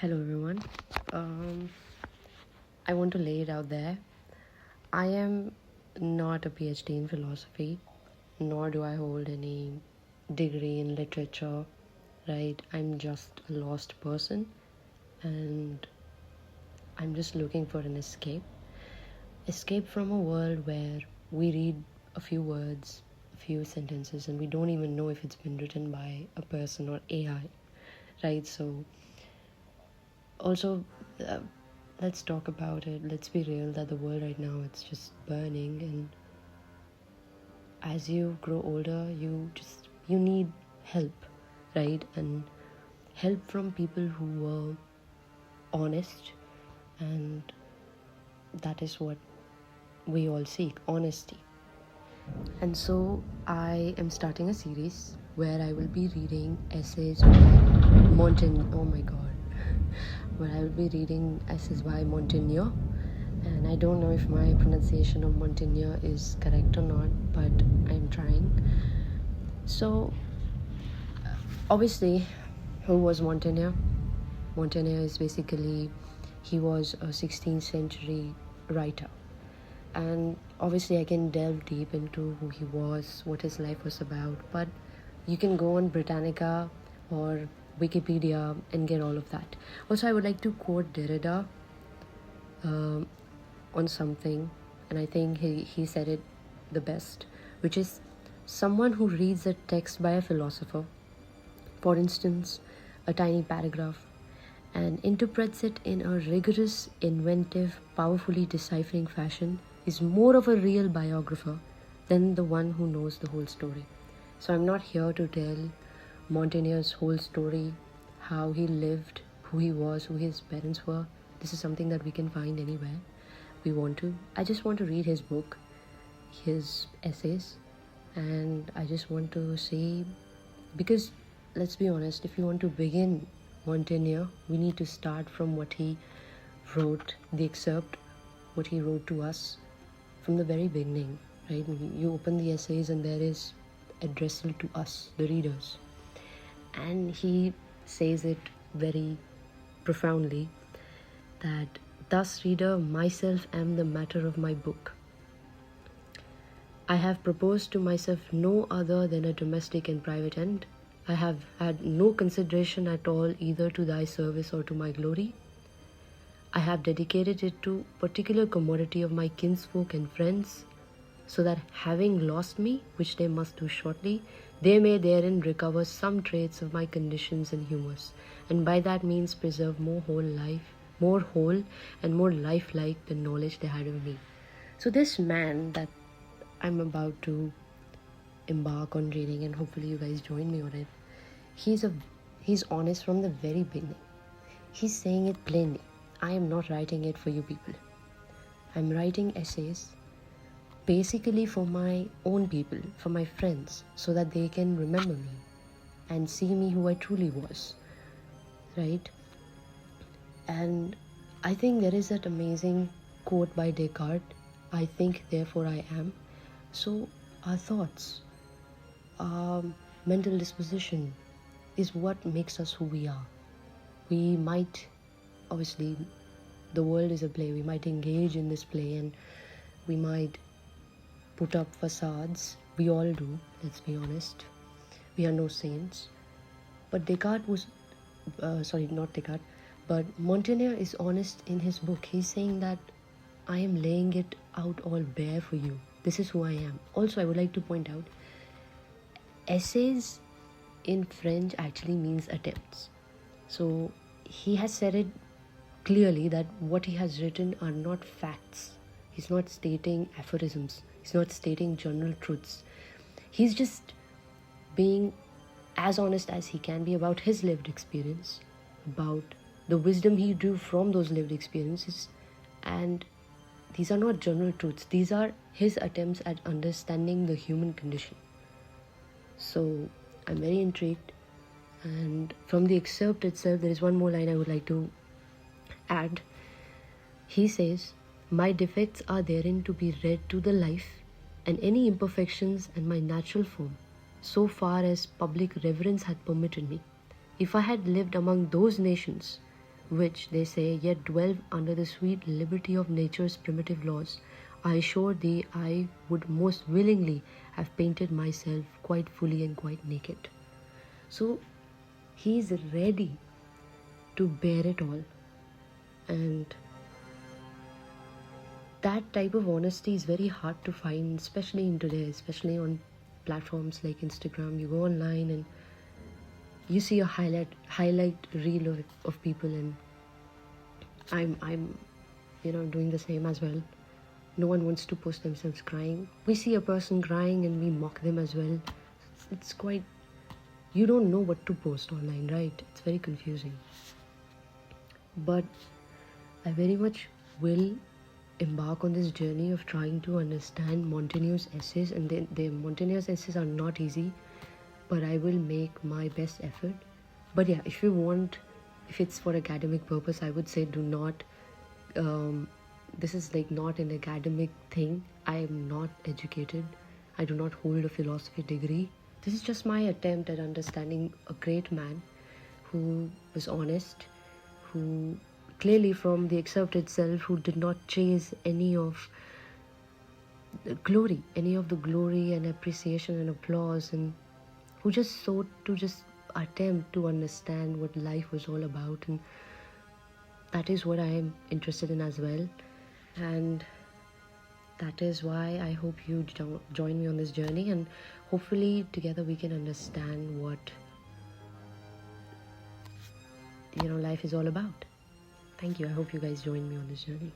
Hello everyone. I want to lay it out there. I am not a PhD in philosophy, nor do I hold any degree in literature, right? I'm just a lost person and I'm just looking for an escape. Escape from a world where we read a few words, a few sentences, and we don't even know if it's been written by a person or AI, right? So also uh, let's talk about it. Let's be real that the world right now, it's just burning, and as you grow older you need help, right? And help from people who were honest, and that is what we all seek, honesty. And so I am starting a series where I will be reading essays by Montaigne. Oh my god. Where I will be reading essays by Montaigne. And I don't know if my pronunciation of Montaigne is correct or not, but I'm trying. So, obviously, who was Montaigne? Montaigne is basically, he was a 16th century writer. And obviously I can delve deep into who he was, what his life was about, but you can go on Britannica or Wikipedia and get all of that. Also, I would like to quote Derrida on something, and I think he said it the best, which is someone who reads a text by a philosopher, for instance, a tiny paragraph, and interprets it in a rigorous, inventive, powerfully deciphering fashion is more of a real biographer than the one who knows the whole story. So I'm not here to tell Montaigne's whole story, how he lived, who he was, who his parents were. This is something that we can find anywhere we want to. I just want to read his book, his essays, and I just want to say, because let's be honest, if you want to begin Montaigne, we need to start from what he wrote, the excerpt, what he wrote to us from the very beginning, right? You open the essays and there is addressed to us, the readers. And he says it very profoundly that, thus, reader, myself am the matter of my book. I have proposed to myself no other than a domestic and private end. I have had no consideration at all either to thy service or to my glory. I have dedicated it to particular commodity of my kinsfolk and friends, so that having lost me, which they must do shortly, they may therein recover some traits of my conditions and humours, and by that means preserve more whole and more lifelike the knowledge they had of me. So this man that I'm about to embark on reading, and hopefully you guys join me on it, he's honest from the very beginning. He's saying it plainly. I am not writing it for you people. I'm writing essays basically for my own people, for my friends, so that they can remember me and see me who I truly was, right? And I think there is that amazing quote by Descartes, I think, therefore I am. So our thoughts, our mental disposition is what makes us who we are. We might, obviously, the world is a play. We might engage in this play and we might put up facades. We all do, let's be honest. We are no saints. But Descartes was, not Descartes, but Montaigne is honest in his book. He's saying that I am laying it out all bare for you. This is who I am. Also, I would like to point out, essays in French actually means attempts. So he has said it clearly that what he has written are not facts. He's not stating aphorisms. He's not stating general truths. He's just being as honest as he can be about his lived experience, about the wisdom he drew from those lived experiences. And these are not general truths. These are his attempts at understanding the human condition. So I'm very intrigued. And from the excerpt itself, there is one more line I would like to add. He says, my defects are therein to be read to the life, and any imperfections and my natural form, so far as public reverence had permitted me. If I had lived among those nations which they say, yet dwell under the sweet liberty of nature's primitive laws. I assure thee, I would most willingly have painted myself quite fully and quite naked. So he's ready to bear it all. And that type of honesty is very hard to find, especially in today, especially on platforms like Instagram. You go online and you see a highlight reel of people, and I'm doing the same as well. No one wants to post themselves crying. We see a person crying and we mock them as well. It's quite, you don't know what to post online, right? It's very confusing. But I very much will embark on this journey of trying to understand Montaigne's essays, and the Montaigne's essays are not easy, but I will make my best effort. But yeah, if it's for academic purpose, I would say do not. This is like not an academic thing. I am not educated. I do not hold a philosophy degree. This is just my attempt at understanding a great man who was honest, who clearly from the excerpt itself, who did not chase any of the glory and appreciation and applause, and who just sought to just attempt to understand what life was all about. And that is what I am interested in as well. And that is why I hope you join me on this journey, and hopefully together we can understand what life is all about. Thank you. I hope you guys join me on this journey.